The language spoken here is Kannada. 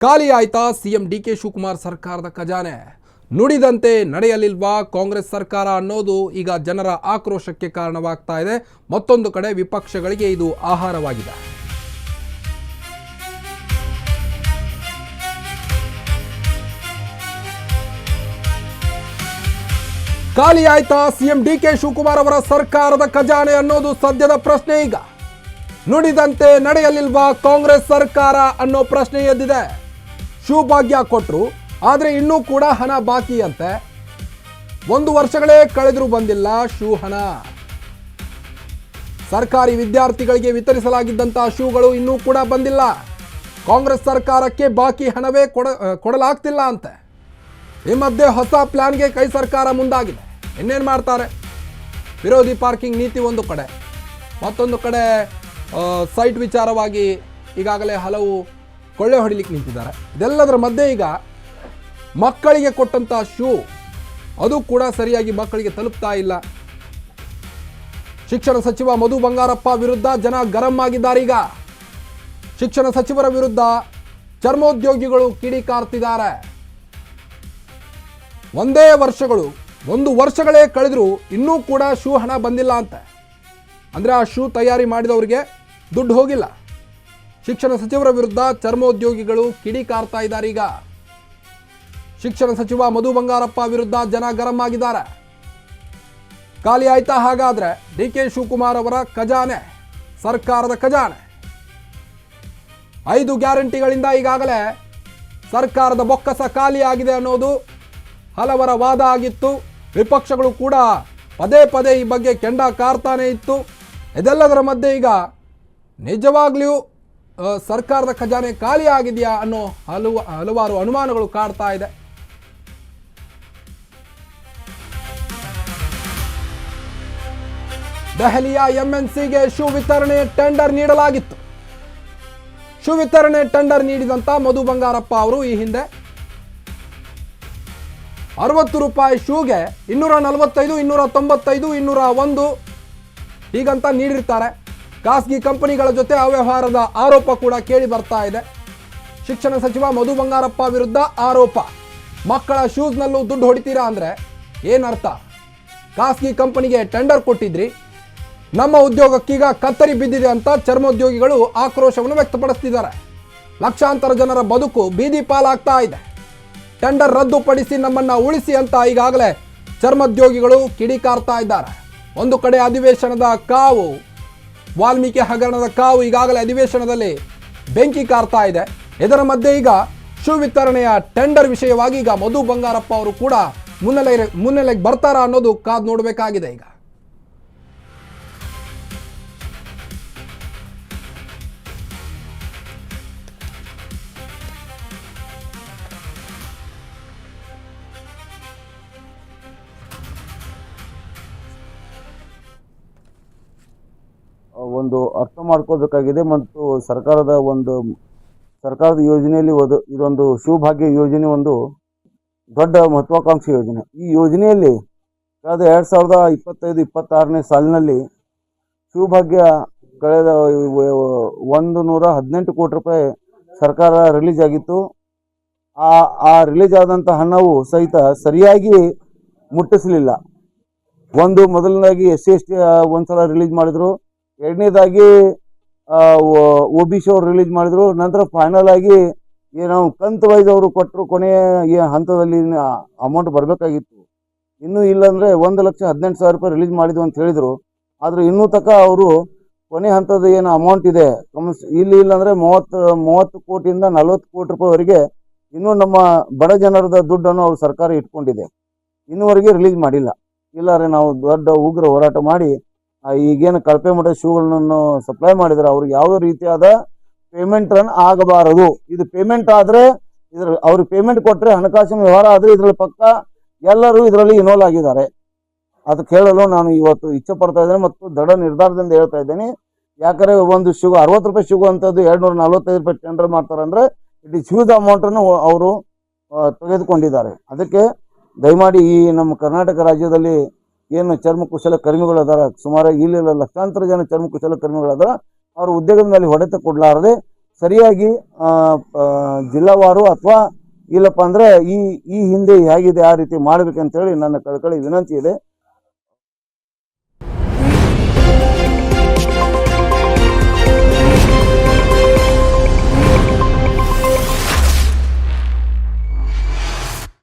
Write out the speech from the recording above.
ಖಾಲಿ ಆಯ್ತಾ ಸಿಎಂ ಡಿಕೆ ಶಿವಕುಮಾರ್ ಸರ್ಕಾರದ ಖಜಾನೆ? ನುಡಿದಂತೆ ನಡೆಯಲಿಲ್ವಾ ಕಾಂಗ್ರೆಸ್ ಸರ್ಕಾರ ಅನ್ನೋದು ಈಗ ಜನರ ಆಕ್ರೋಶಕ್ಕೆ ಕಾರಣವಾಗ್ತಾ ಇದೆ. ಮತ್ತೊಂದು ಕಡೆ ವಿಪಕ್ಷಗಳಿಗೆ ಇದು ಆಹಾರವಾಗಿದೆ. ಖಾಲಿ ಆಯ್ತಾ ಸಿಎಂ ಡಿಕೆ ಶಿವಕುಮಾರ್ ಅವರ ಸರ್ಕಾರದ ಖಜಾನೆ ಅನ್ನೋದು ಸದ್ಯದ ಪ್ರಶ್ನೆ. ಈಗ ನುಡಿದಂತೆ ನಡೆಯಲಿಲ್ವಾ ಕಾಂಗ್ರೆಸ್ ಸರ್ಕಾರ ಅನ್ನೋ ಪ್ರಶ್ನೆ ಎದ್ದಿದೆ. ಶಿವಭಾಗ್ಯ ಕೊಟ್ಟರು, ಆದರೆ ಇನ್ನೂ ಕೂಡ ಹಣ ಬಾಕಿ ಅಂತೆ. 1 ವರ್ಷಗಳೇ ಕಳೆದರೂ ಬಂದಿಲ್ಲ ಶೂ ಹಣ. ಸರ್ಕಾರಿ ವಿದ್ಯಾರ್ಥಿಗಳಿಗೆ ವಿತರಿಸಲಾಗಿದ್ದಂತಹ ಶೂಗಳು ಇನ್ನೂ ಕೂಡ ಬಂದಿಲ್ಲ. ಕಾಂಗ್ರೆಸ್ ಸರ್ಕಾರಕ್ಕೆ ಬಾಕಿ ಹಣವೇ ಕೊಡಲಾಗ್ತಿಲ್ಲ ಅಂತೆ. ಈ ಮಧ್ಯೆ ಹೊಸ ಪ್ಲಾನ್ಗೆ ಕೈ ಸರ್ಕಾರ ಮುಂದಾಗಿದೆ. ಇನ್ನೇನು ಮಾಡ್ತಾರೆ? ವಿರೋಧಿ ಪಾರ್ಕಿಂಗ್ ನೀತಿ ಒಂದು ಕಡೆ, ಮತ್ತೊಂದು ಕಡೆ ಸೈಟ್ ವಿಚಾರವಾಗಿ ಈಗಾಗಲೇ ಹಲವು ಕೊಳ್ಳೆ ಹೊಡಿಲಿಕ್ಕೆ ನಿಂತಿದ್ದಾರೆ. ಇದೆಲ್ಲದರ ಮಧ್ಯೆ ಈಗ ಮಕ್ಕಳಿಗೆ ಕೊಟ್ಟಂಥ ಶೂ ಅದು ಕೂಡ ಸರಿಯಾಗಿ ಮಕ್ಕಳಿಗೆ ತಲುಪ್ತಾ ಇಲ್ಲ. ಶಿಕ್ಷಣ ಸಚಿವ ಮಧು ಬಂಗಾರಪ್ಪ ವಿರುದ್ಧ ಜನ ಗರಂ ಆಗಿದ್ದಾರೆ. ಈಗ ಶಿಕ್ಷಣ ಸಚಿವರ ವಿರುದ್ಧ ಚರ್ಮೋದ್ಯೋಗಿಗಳು ಕಿಡಿಕಾರ್ತಿದ್ದಾರೆ. 1 ವರ್ಷಗಳೇ ಕಳೆದರೂ ಇನ್ನೂ ಕೂಡ ಶೂ ಹಣ ಬಂದಿಲ್ಲ ಅಂತೆ. ಅಂದರೆ ಆ ಶೂ ತಯಾರಿ ಮಾಡಿದವರಿಗೆ ದುಡ್ಡು ಹೋಗಿಲ್ಲ. ಶಿಕ್ಷಣ ಸಚಿವರ ವಿರುದ್ಧ ಚರ್ಮೋದ್ಯೋಗಿಗಳು ಕಿಡಿಕಾರ್ತಾ ಇದ್ದಾರೆ. ಈಗ ಶಿಕ್ಷಣ ಸಚಿವ ಮಧು ಬಂಗಾರಪ್ಪ ವಿರುದ್ಧ ಜನ ಗರಂ ಆಗಿದ್ದಾರೆ. ಖಾಲಿ ಆಯ್ತಾ ಹಾಗಾದ್ರೆ ಡಿಕೆ ಶಿವಕುಮಾರ್ ಅವರ ಖಜಾನೆ, ಸರ್ಕಾರದ ಖಜಾನೆ? 5 ಗ್ಯಾರಂಟಿಗಳಿಂದ ಈಗಾಗಲೇ ಸರ್ಕಾರದ ಬೊಕ್ಕಸ ಖಾಲಿ ಆಗಿದೆ ಅನ್ನೋದು ಹಲವರ ವಾದ ಆಗಿತ್ತು. ವಿಪಕ್ಷಗಳು ಕೂಡ ಪದೇ ಪದೇ ಈ ಬಗ್ಗೆ ಕೆಂಡ ಕಾರ್ತಾನೆ ಇತ್ತು. ಇದೆಲ್ಲದರ ಮಧ್ಯೆ ಈಗ ನಿಜವಾಗ್ಲೂ ಸರ್ಕಾರದ ಖಜಾನೆ ಖಾಲಿ ಆಗಿದೆಯಾ ಅನ್ನೋ ಹಲವಾರು ಅನುಮಾನಗಳು ಕಾಡ್ತಾ ಇದೆ. ದೆಹಲಿಯ ಎಂಎನ್ಸಿಗೆ ಶೂ ವಿತರಣೆ ಟೆಂಡರ್ ನೀಡಲಾಗಿತ್ತು. ಶೂ ವಿತರಣೆ ಟೆಂಡರ್ ನೀಡಿದಂತ ಮಧು ಬಂಗಾರಪ್ಪ ಅವರು ಈ ಹಿಂದೆ 60 ರೂಪಾಯಿ ಶೂಗೆ 245, 295, 201 ಹೀಗಂತ ನೀಡಿರ್ತಾರೆ. ಖಾಸಗಿ ಕಂಪನಿಗಳ ಜೊತೆ ಅವ್ಯವಹಾರದ ಆರೋಪ ಕೂಡ ಕೇಳಿ ಬರ್ತಾ ಇದೆ. ಶಿಕ್ಷಣ ಸಚಿವ ಮಧು ಬಂಗಾರಪ್ಪ ವಿರುದ್ಧ ಆರೋಪ. ಮಕ್ಕಳ ಶೂಸ್ನಲ್ಲೂ ದುಡ್ಡು ಹೊಡಿತೀರಾ ಅಂದರೆ ಏನರ್ಥ? ಖಾಸಗಿ ಕಂಪನಿಗೆ ಟೆಂಡರ್ ಕೊಟ್ಟಿದ್ರಿ, ನಮ್ಮ ಉದ್ಯೋಗಕ್ಕೀಗ ಕತ್ತರಿ ಬಿದ್ದಿದೆ ಅಂತ ಚರ್ಮೋದ್ಯೋಗಿಗಳು ಆಕ್ರೋಶವನ್ನು ವ್ಯಕ್ತಪಡಿಸ್ತಿದ್ದಾರೆ. ಲಕ್ಷಾಂತರ ಜನರ ಬದುಕು ಬೀದಿ ಪಾಲಾಗ್ತಾ ಇದೆ. ಟೆಂಡರ್ ರದ್ದುಪಡಿಸಿ ನಮ್ಮನ್ನ ಉಳಿಸಿ ಅಂತ ಈಗಾಗಲೇ ಚರ್ಮೋದ್ಯೋಗಿಗಳು ಕಿಡಿಕಾರ್ತಾ ಇದ್ದಾರೆ. ಒಂದು ಕಡೆ ಅಧಿವೇಶನದ ಕಾವು, ವಾಲ್ಮೀಕಿ ಹಗರಣದ ಕಾವು ಈಗಾಗಲೇ ಅಧಿವೇಶನದಲ್ಲಿ ಬೆಂಕಿ ಕಾರ್ತಾ ಇದೆ. ಇದರ ಮಧ್ಯೆ ಈಗ ಶೂ ವಿತರಣೆಯ ಟೆಂಡರ್ ವಿಷಯವಾಗಿ ಈಗ ಮಧು ಬಂಗಾರಪ್ಪ ಅವರು ಕೂಡ ಮುನ್ನೆಲೆಗೆ ಬರ್ತಾರಾ ಅನ್ನೋದು ಕಾದು ನೋಡಬೇಕಾಗಿದೆ. ಈಗ ಒಂದು ಅರ್ಥ ಮಾಡ್ಕೋಬೇಕಾಗಿದೆ. ಮತ್ತು ಸರ್ಕಾರದ ಯೋಜನೆಯಲ್ಲಿ ಇದೊಂದು ಶಿವಭಾಗ್ಯ ಯೋಜನೆ ಒಂದು ದೊಡ್ಡ ಮಹತ್ವಾಕಾಂಕ್ಷಿ ಯೋಜನೆ. ಈ ಯೋಜನೆಯಲ್ಲಿ ಕಳೆದ 2025-26ನೇ ಸಾಲಿನಲ್ಲಿ ಶಿವಭಾಗ್ಯ ಕಳೆದ 118 ಕೋಟಿ ರೂಪಾಯಿ ಸರ್ಕಾರ ರಿಲೀಸ್ ಆಗಿತ್ತು. ಆ ರಿಲೀಸ್ ಆದಂಥ ಹಣವು ಸಹಿತ ಸರಿಯಾಗಿ ಮುಟ್ಟಿಸಲಿಲ್ಲ. ಮೊದಲನೇದಾಗಿ SC/ST ಒಂದ್ಸಲ ರಿಲೀಸ್ ಮಾಡಿದ್ರು, ಎರಡನೇದಾಗಿ OBC ಅವರು ರಿಲೀಸ್ ಮಾಡಿದ್ರು. ನಂತರ ಫೈನಲ್ ಆಗಿ ಏನೋ ಕಂತು ವೈಸ್ ಅವರು ಕೊಟ್ಟರು. ಕೊನೆಯ ಹಂತದಲ್ಲಿ ಅಮೌಂಟ್ ಬರಬೇಕಾಗಿತ್ತು. ಇನ್ನೂ ಇಲ್ಲಾಂದರೆ 1,18,000 ರೂಪಾಯಿ ರಿಲೀಸ್ ಮಾಡಿದ್ವು ಅಂತ ಹೇಳಿದರು. ಆದರೆ ಇನ್ನೂ ತನಕ ಅವರು ಕೊನೆ ಹಂತದ ಏನು ಅಮೌಂಟ್ ಇದೆ ಇಲ್ಲಾಂದರೆ 30 ಕೋಟಿಯಿಂದ 40 ಕೋಟಿ ರೂಪಾಯಿವರೆಗೆ ಇನ್ನೂ ನಮ್ಮ ಬಡ ಜನರದ ದುಡ್ಡನ್ನು ಅವ್ರು ಸರ್ಕಾರ ಇಟ್ಕೊಂಡಿದೆ. ಇನ್ನೂವರೆಗೆ ರಿಲೀಸ್ ಮಾಡಿಲ್ಲ. ಇಲ್ಲಾರೆ ನಾವು ದೊಡ್ಡ ಉಗ್ರ ಹೋರಾಟ ಮಾಡಿ ಈಗೇನು ಕಳಪೆ ಮಟ್ಟದ ಶೂಗಳನ್ನು ಸಪ್ಲೈ ಮಾಡಿದರೆ ಅವ್ರಿಗೆ ಯಾವುದೇ ರೀತಿಯಾದ ಪೇಮೆಂಟ್ ರನ್ ಆಗಬಾರದು. ಇದು ಪೇಮೆಂಟ್ ಆದರೆ ಅವ್ರಿಗೆ ಪೇಮೆಂಟ್ ಕೊಟ್ಟರೆ ಹಣಕಾಸಿನ ವ್ಯವಹಾರ ಆದರೆ ಇದರಲ್ಲಿ ಪಕ್ಕ ಎಲ್ಲರೂ ಇದರಲ್ಲಿ ಇನ್ವಾಲ್ವ್ ಆಗಿದ್ದಾರೆ. ಅದು ಕೇಳಲು ನಾನು ಇವತ್ತು ಇಚ್ಛೆ ಪಡ್ತಾ ಇದ್ದೇನೆ ಮತ್ತು ದೃಢ ನಿರ್ಧಾರದಿಂದ ಹೇಳ್ತಾ ಇದ್ದೇನೆ. ಯಾಕಂದರೆ ಒಂದು ಶೂ 60 ರೂಪಾಯಿ ಶೂ ಅಂತದ್ದು 245 ರೂಪಾಯಿ ಟೆಂಡರ್ ಮಾಡ್ತಾರೆ ಅಂದರೆ ಇಟ್ ಈಸ್ ಹ್ಯೂಜ್ ಅಮೌಂಟನ್ನು ಅವರು ತೆಗೆದುಕೊಂಡಿದ್ದಾರೆ. ಅದಕ್ಕೆ ದಯಮಾಡಿ ಈ ನಮ್ಮ ಕರ್ನಾಟಕ ರಾಜ್ಯದಲ್ಲಿ ಏನು ಚರ್ಮಕುಶಲ ಕರ್ಮಿಗಳದಾರ, ಸುಮಾರು ಇಲ್ಲಿ ಲಕ್ಷಾಂತರ ಜನ ಚರ್ಮಕುಶಲ ಕರ್ಮಿಗಳದಾರ, ಅವ್ರ ಉದ್ಯೋಗದ ಮೇಲೆ ಹೊಡೆತ ಕೊಡಲಾರದೆ ಸರಿಯಾಗಿ ಜಿಲ್ಲಾವಾರು ಅಥವಾ ಇಲ್ಲಪ್ಪ ಅಂದ್ರೆ ಈ ಹಿಂದೆ ಹೇಗಿದೆ ಆ ರೀತಿ ಮಾಡ್ಬೇಕಂತೇಳಿ ನನ್ನ ಕಳಕಳಿ ವಿನಂತಿ ಇದೆ.